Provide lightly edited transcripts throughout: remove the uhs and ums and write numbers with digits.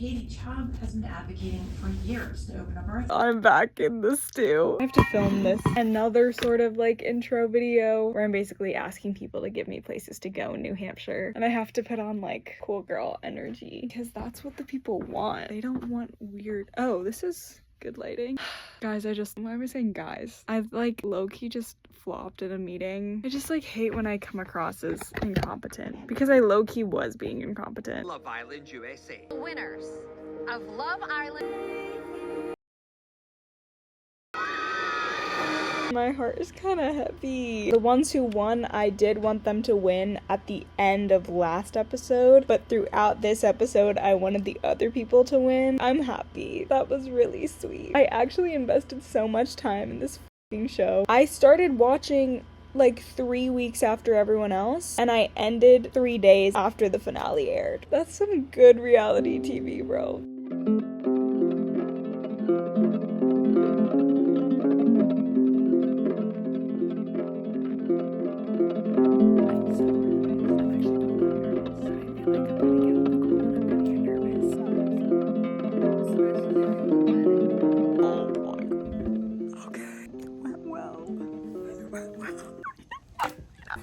Katie Chubb has been advocating for years to open up our... I'm back in the stew. I have to film this another sort of like intro video where I'm basically asking people to give me places to go in New Hampshire. And I have to put on like cool girl energy because that's what the people want. They don't want weird. Oh, this is good lighting. Guys, why am I saying guys? I've like low-key just flopped in a meeting. I just like hate when I come across as incompetent because I low-key was being incompetent. Love Island, USA. Winners of Love Island. My heart is kind of heavy. The ones who won, I did want them to win at the end of last episode, but throughout this episode, I wanted the other people to win. I'm happy. That was really sweet. I actually invested so much time in this fucking show. I started watching like 3 weeks after everyone else, and I ended 3 days after the finale aired. That's some good reality TV, bro.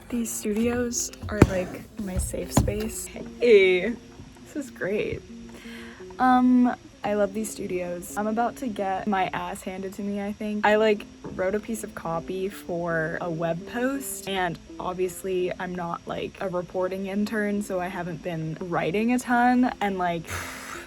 These studios are like my safe space. Hey, this is great. I love these studios. I'm about to get my ass handed to me, I think. I like wrote a piece of copy for a web post, and obviously I'm not like a reporting intern, so I haven't been writing a ton, and like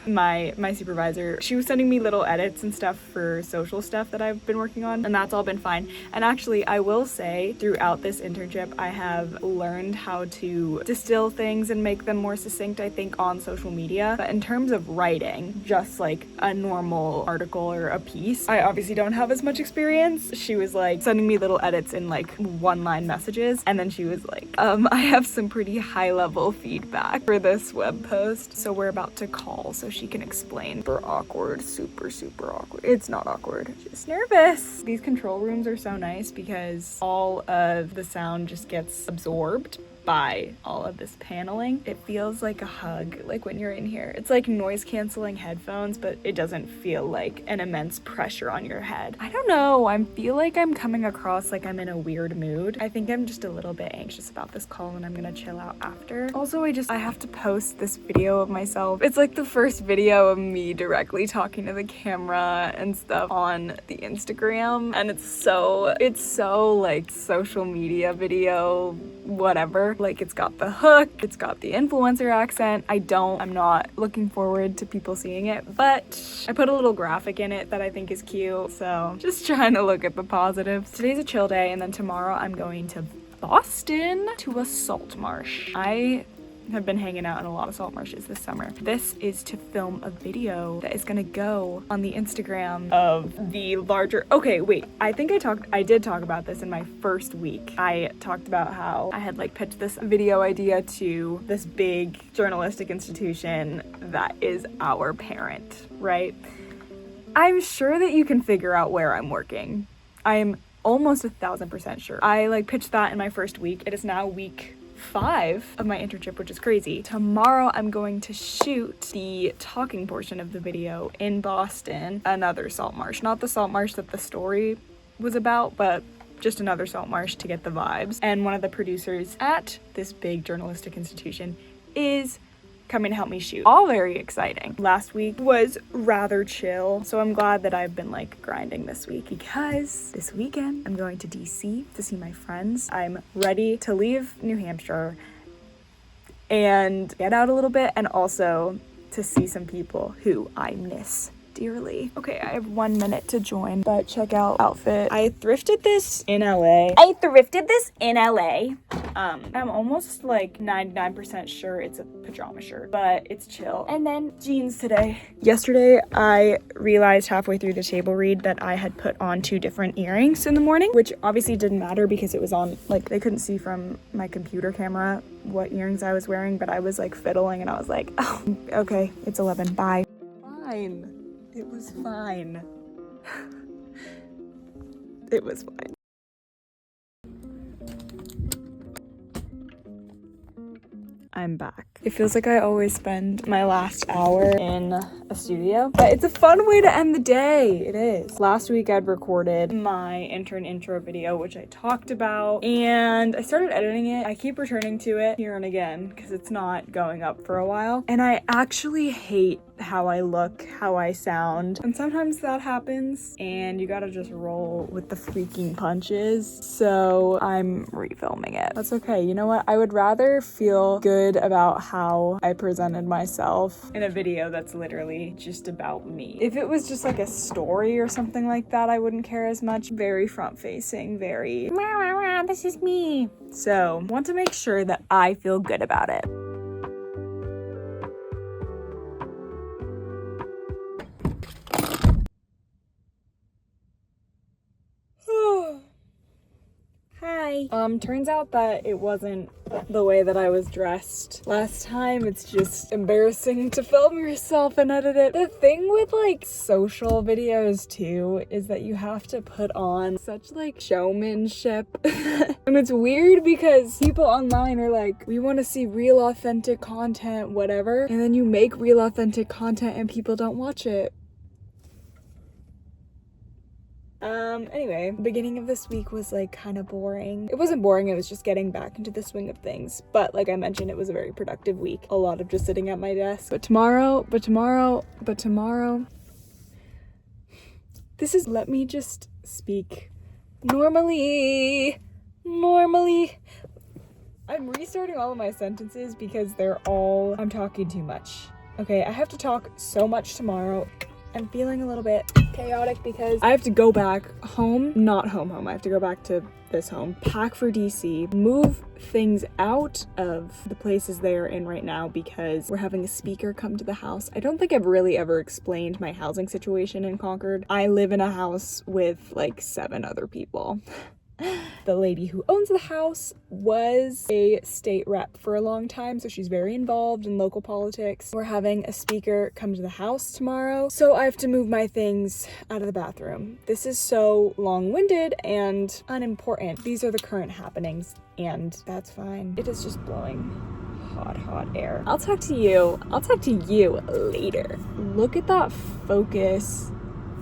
my supervisor, she was sending me little edits and stuff for social stuff that I've been working on, and that's all been fine. And actually, I will say throughout this internship, I have learned how to distill things and make them more succinct, I think, on social media. But in terms of writing, just like a normal article or a piece, I obviously don't have as much experience. She was like sending me little edits in like one-line messages, and then she was like, I have some pretty high-level feedback for this web post, so we're about to call so she can explain. Super awkward, super awkward. It's not awkward, just nervous. These control rooms are so nice because all of the sound just gets absorbed by all of this paneling. It feels like a hug, like when you're in here. It's like noise canceling headphones, but it doesn't feel like an immense pressure on your head. I don't know, I feel like I'm coming across like I'm in a weird mood. I think I'm just a little bit anxious about this call, and I'm gonna chill out after. Also, I have to post this video of myself. It's like the first video of me directly talking to the camera and stuff on the Instagram, and it's so like social media video, whatever. Like, it's got the hook, it's got the influencer accent. I'm not looking forward to people seeing it, but I put a little graphic in it that I think is cute, so just trying to look at the positives. Today's a chill day, and then tomorrow I'm going to Boston to a salt marsh. I have been hanging out in a lot of salt marshes this summer. This is to film a video that is gonna go on the Instagram of the larger... Okay, wait, I think I did talk about this in my first week. I talked about how I had like pitched this video idea to this big journalistic institution that is our parent, right? I'm sure that you can figure out where I'm working. I am almost 1,000% sure. I like pitched that in my first week. It is now week 5 of my internship, which is crazy. Tomorrow I'm going to shoot the talking portion of the video in Boston, another salt marsh. Not the salt marsh that the story was about, but just another salt marsh to get the vibes. And one of the producers at this big journalistic institution is coming to help me shoot. All very exciting. Last week was rather chill, so I'm glad that I've been like grinding this week, because this weekend I'm going to DC to see my friends. I'm ready to leave New Hampshire and get out a little bit, and also to see some people who I miss dearly. Okay, I have 1 minute to join, but check out outfit. I thrifted this in LA. I'm almost like 99% sure it's a pajama shirt, but it's chill. And then jeans today. Yesterday, I realized halfway through the table read that I had put on 2 different earrings in the morning, which obviously didn't matter because it was on, like, they couldn't see from my computer camera what earrings I was wearing, but I was like fiddling and I was like, oh, okay, it's 11, bye. Fine. It was fine. It was fine. I'm back. It feels like I always spend my last hour in a studio, but it's a fun way to end the day. It is. Last week I'd recorded my intern intro video, which I talked about, and I started editing it. I keep returning to it here and again because it's not going up for a while, and I actually hate how I look, how I sound, and sometimes that happens and you gotta just roll with the freaking punches. So I'm refilming it. That's okay. You know what? I would rather feel good about how I presented myself in a video that's literally just about me. If it was just like a story or something like that, I wouldn't care as much. Very front facing, very this is me. So want to make sure that I feel good about it. Hi. Turns out that it wasn't the way that I was dressed last time. It's just embarrassing to film yourself and edit it. The thing with like social videos too is that you have to put on such like showmanship. And it's weird because people online are like, we want to see real authentic content, whatever. And then you make real authentic content and people don't watch it. Anyway, the beginning of this week was like kind of boring. It wasn't boring, it was just getting back into the swing of things. But like I mentioned, it was a very productive week. A lot of just sitting at my desk. But tomorrow, let me just speak normally. I'm restarting all of my sentences because I'm talking too much. Okay, I have to talk so much tomorrow. I'm feeling a little bit chaotic because I have to go back home, not home. I have to go back to this home, pack for DC, move things out of the places they are in right now because we're having a speaker come to the house. I don't think I've really ever explained my housing situation in Concord. I live in a house with like 7 other people. The lady who owns the house was a state rep for a long time, so she's very involved in local politics. We're having a speaker come to the house tomorrow, so I have to move my things out of the bathroom. This is so long-winded and unimportant. These are the current happenings, and that's fine. It is just blowing hot air. I'll talk to you later. Look at that focus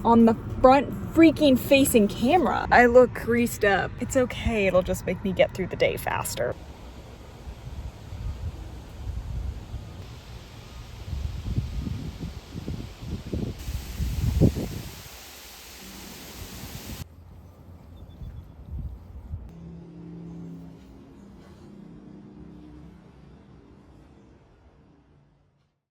on the front freaking facing camera. I look greased up. It's okay, it'll just make me get through the day faster.